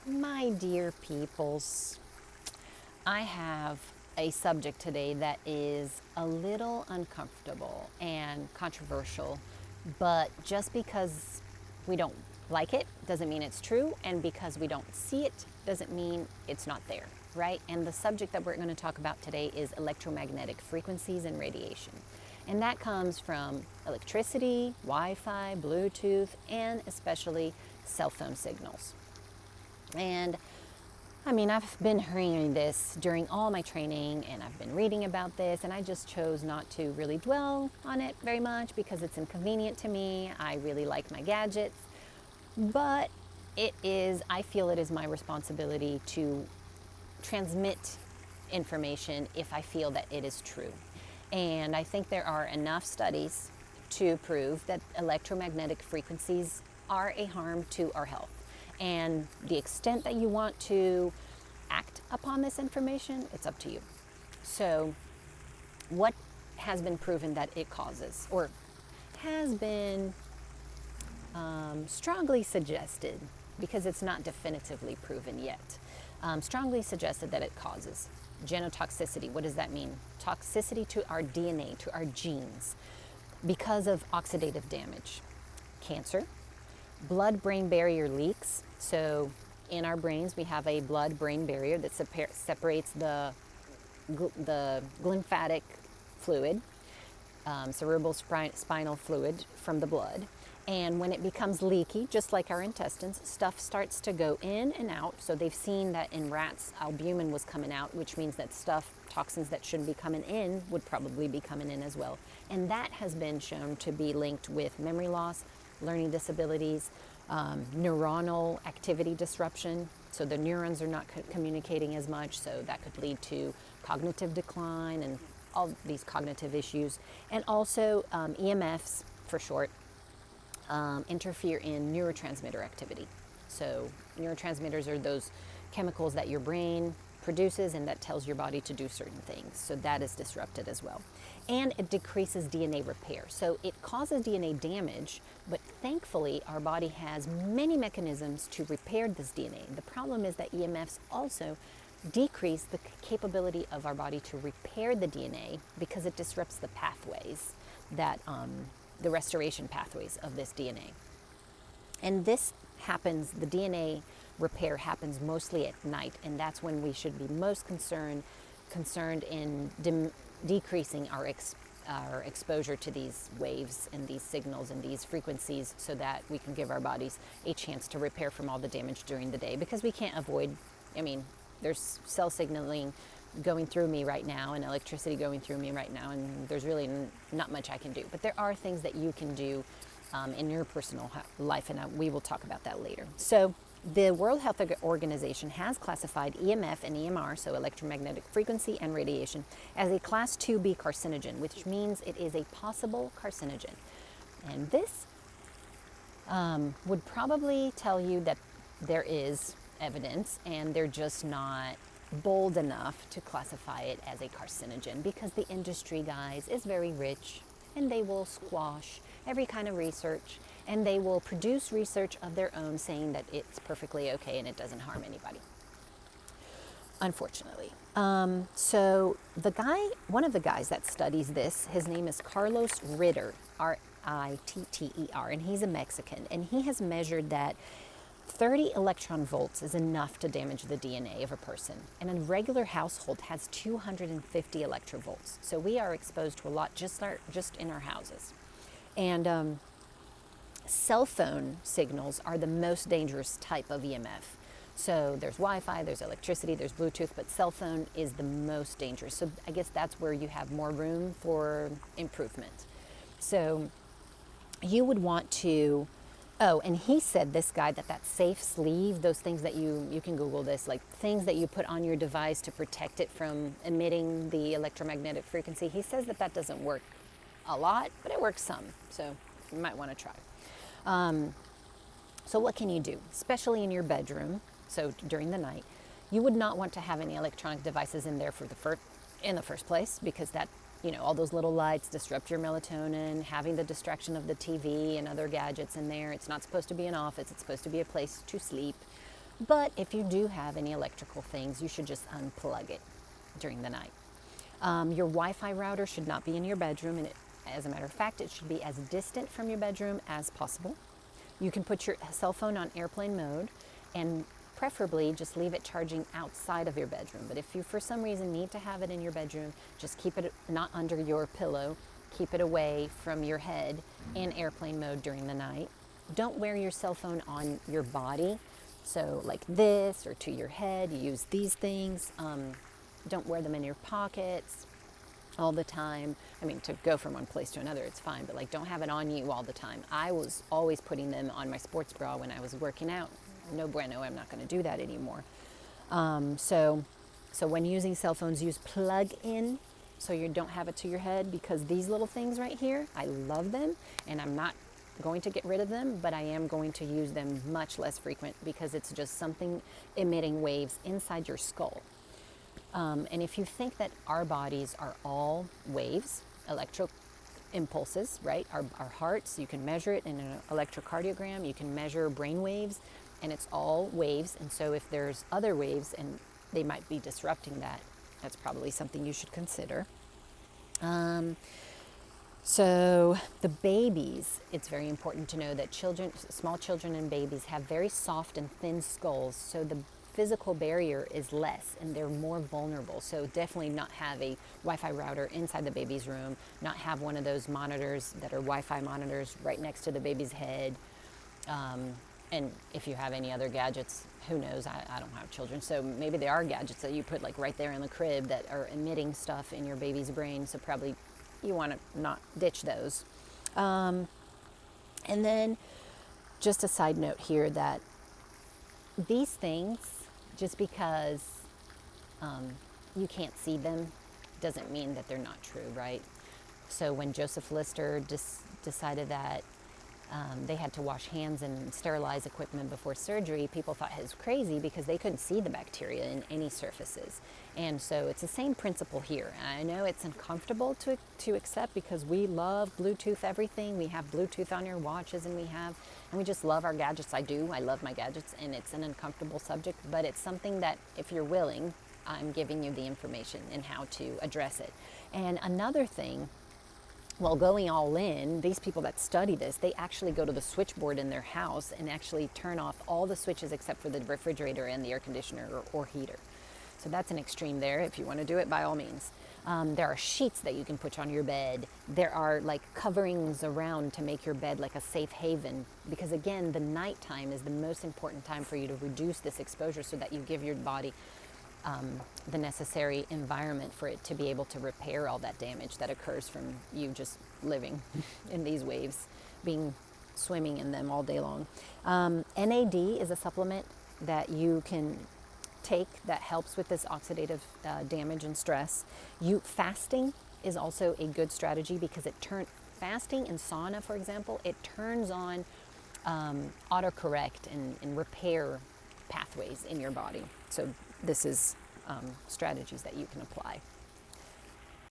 My dear peoples, I have a subject today that is a little uncomfortable and controversial, but just because we don't like it doesn't mean it's true, and because we don't see it doesn't mean it's not there, right? And the subject that we're going to talk about today is electromagnetic frequencies and radiation. And that comes from electricity, Wi-Fi, Bluetooth, and especially cell phone signals. And I've been hearing this during all my training, and I've been reading about this, and I just chose not to really dwell on it very much because it's inconvenient to me. I really like my gadgets, but I feel it is my responsibility to transmit information if I feel that it is true. And I think there are enough studies to prove that electromagnetic frequencies are a harm to our health. And the extent that you want to act upon this information, it's up to you. So, what has been proven that it causes, or has been strongly suggested, because it's not definitively proven yet, strongly suggested that it causes genotoxicity. What does that mean? Toxicity to our DNA, to our genes, because of oxidative damage, cancer, blood-brain barrier leaks. So in our brains, we have a blood-brain barrier that separates the lymphatic fluid, cerebral spinal fluid, from the blood. And when it becomes leaky, just like our intestines, stuff starts to go in and out. So they've seen that in rats, albumin was coming out, which means that toxins that shouldn't be coming in, would probably be coming in as well. And that has been shown to be linked with memory loss, learning disabilities, neuronal activity disruption. So the neurons are not communicating as much, so that could lead to cognitive decline and all these cognitive issues. And also EMFs, for short, interfere in neurotransmitter activity. So neurotransmitters are those chemicals that your brain produces and that tells your body to do certain things. So that is disrupted as well. And it decreases DNA repair. So it causes DNA damage, but thankfully our body has many mechanisms to repair this DNA. The problem is that EMFs also decrease the capability of our body to repair the DNA because it disrupts the pathways that the restoration pathways of this DNA. And this happens, the DNA repair happens mostly at night, and that's when we should be most concerned in decreasing our exposure to these waves and these signals and these frequencies, so that we can give our bodies a chance to repair from all the damage during the day, because we can't avoid, there's cell signaling going through me right now and electricity going through me right now, and there's really not much I can do. But there are things that you can do in your personal life, and we will talk about that later. So the World Health Organization has classified EMF and EMR, so electromagnetic frequency and radiation, as a Class 2B carcinogen, which means it is a possible carcinogen. And this would probably tell you that there is evidence, and they're just not bold enough to classify it as a carcinogen, because the industry, guys, is very rich, and they will squash every kind of research, and they will produce research of their own saying that it's perfectly okay and it doesn't harm anybody, unfortunately. So one of the guys that studies this, his name is Carlos Ritter, Ritter, and he's a Mexican, and he has measured that 30 electron volts is enough to damage the DNA of a person. And a regular household has 250 electrovolts. So we are exposed to a lot just in our houses. And cell phone signals are the most dangerous type of EMF. So there's Wi-Fi, there's electricity, there's Bluetooth, but cell phone is the most dangerous. So I guess that's where you have more room for improvement. So you would want to, and he said, this guy, that safe sleeve, those things that you can Google this, like things that you put on your device to protect it from emitting the electromagnetic frequency, he says that doesn't work a lot, but it works some. So you might want to try. So what can you do, especially in your bedroom? So during the night, you would not want to have any electronic devices in there in the first place, because that, all those little lights disrupt your melatonin, having the distraction of the TV and other gadgets in there. It's not supposed to be an office, it's supposed to be a place to sleep. But if you do have any electrical things, you should just unplug it during the night. Your Wi-Fi router should not be in your bedroom, and as a matter of fact, it should be as distant from your bedroom as possible. You can put your cell phone on airplane mode, and preferably just leave it charging outside of your bedroom. But if you for some reason need to have it in your bedroom, just keep it not under your pillow, keep it away from your head in airplane mode during the night. Don't wear your cell phone on your body, so like this or to your head. You use these things. Don't wear them in your pockets all the time. I mean, to go from one place to another, it's fine, but like don't have it on you all the time. I was always putting them on my sports bra when I was working out. No bueno, I'm not going to do that anymore. So when using cell phones, use plug in so you don't have it to your head, because these little things right here, I love them and I'm not going to get rid of them, but I am going to use them much less frequent because it's just something emitting waves inside your skull. And if you think that our bodies are all waves, electric impulses, right? Our hearts, you can measure it in an electrocardiogram, you can measure brain waves, and it's all waves. And so if there's other waves and they might be disrupting that, that's probably something you should consider. So the babies, it's very important to know that children, small children and babies have very soft and thin skulls. So the physical barrier is less and they're more vulnerable. So definitely not have a Wi-Fi router inside the baby's room, not have one of those monitors that are Wi-Fi monitors right next to the baby's head. And if you have any other gadgets, who knows, I don't have children, so maybe there are gadgets that you put like right there in the crib that are emitting stuff in your baby's brain, so probably you want to not ditch those. And then just a side note here that these things, just because you can't see them doesn't mean that they're not true, right? So when Joseph Lister decided that they had to wash hands and sterilize equipment before surgery, people thought it was crazy because they couldn't see the bacteria in any surfaces. And so it's the same principle here. And I know it's uncomfortable to accept because we love Bluetooth everything. We have Bluetooth on your watches and we just love our gadgets. I do. I love my gadgets, and it's an uncomfortable subject, but it's something that if you're willing, I'm giving you the information and how to address it. And another thing, well, going all in, these people that study this, they actually go to the switchboard in their house and actually turn off all the switches except for the refrigerator and the air conditioner or heater. So that's an extreme there. If you want to do it, by all means. There are sheets that you can put on your bed. There are like coverings around to make your bed like a safe haven, because again, the nighttime is the most important time for you to reduce this exposure so that you give your body the necessary environment for it to be able to repair all that damage that occurs from you just living in these waves, swimming in them all day long. NAD is a supplement that you can take that helps with this oxidative damage and stress. Fasting is also a good strategy because fasting and sauna, for example, it turns on autocorrect and repair pathways in your body. So this is strategies that you can apply.